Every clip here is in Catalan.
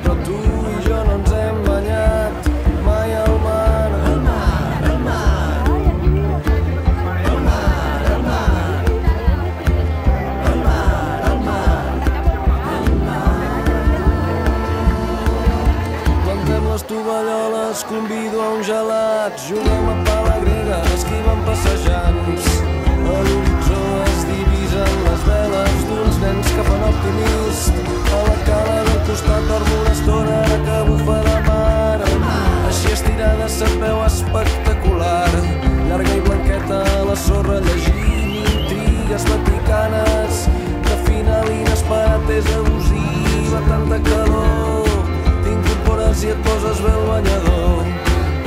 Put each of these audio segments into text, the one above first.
però tu i jo no ens hem banyat mai al mar. Al mar, al mar. Al mar, al mar. Al mar, al mar. Al mar. Plantem les tovalloles, convido a un gelat, juguem a pala grega, esquivem passejants. A l'horitzó es divisen les veles d'uns nens que fan optimist. A la cala del costat dormo una estona ara que bufa de mar. Així estirada se't veu espectacular, llarga i blanqueta a la sorra llegint intrigues vaticanes. De final inesperat és abusiva, tanta calor, t'incorpores i et poses bé el banyador.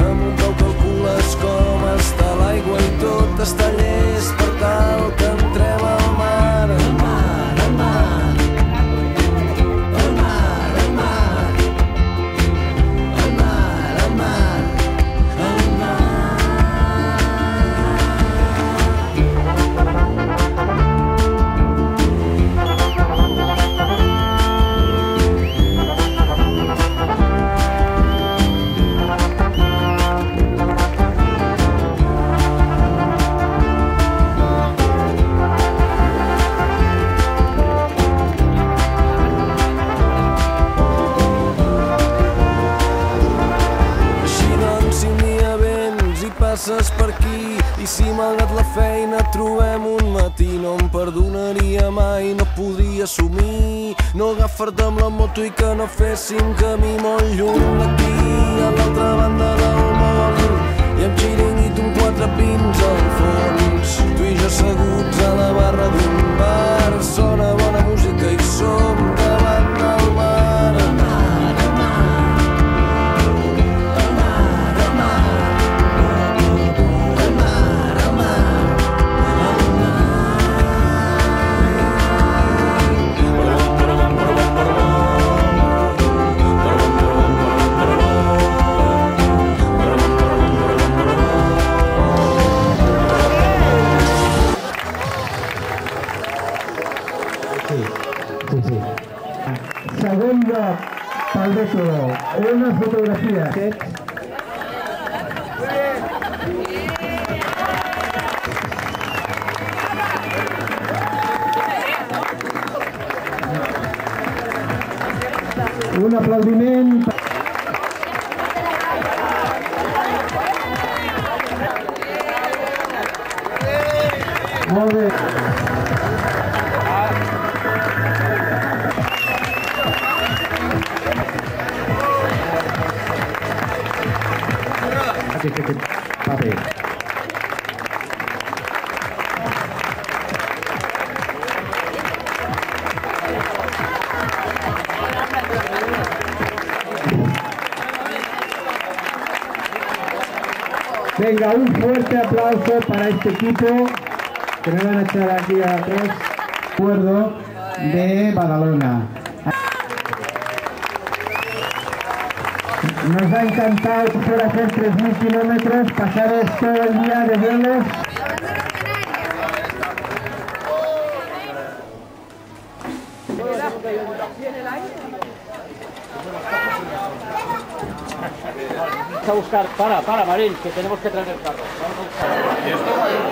Amb un peu calcules com està l'aigua i tot està llest per tal que entrem al mar. Al mar, al mar. Al mar, al mar. Al mar, al mar. Al mar. Passes per aquí i si malgrat la feina trobem un matí no em perdonaria mai, no podria assumir no agafar-te amb la moto i que no féssim camí molt lluny d'aquí a l'altra banda del món i amb xiringuito amb 4 pins al fons, tu i jo asseguts a la barra d'un bar, sona bona música i som davant del mar. Al mar, al mar. Al mar, al mar. Segon lloc pel Bétolo, una fotografia. Un aplaudiment. Molt bé. Paper. Venga, un fuerte aplauso para este equipo que me van a echar aquí atrás. Acuerdo de Badalona. Nos ha encantado poder hacer 3.000 kilómetros, pasar todo el día de vuelos. Vamos a buscar, para Marín, que tenemos que traer el carro. Vamos a buscar.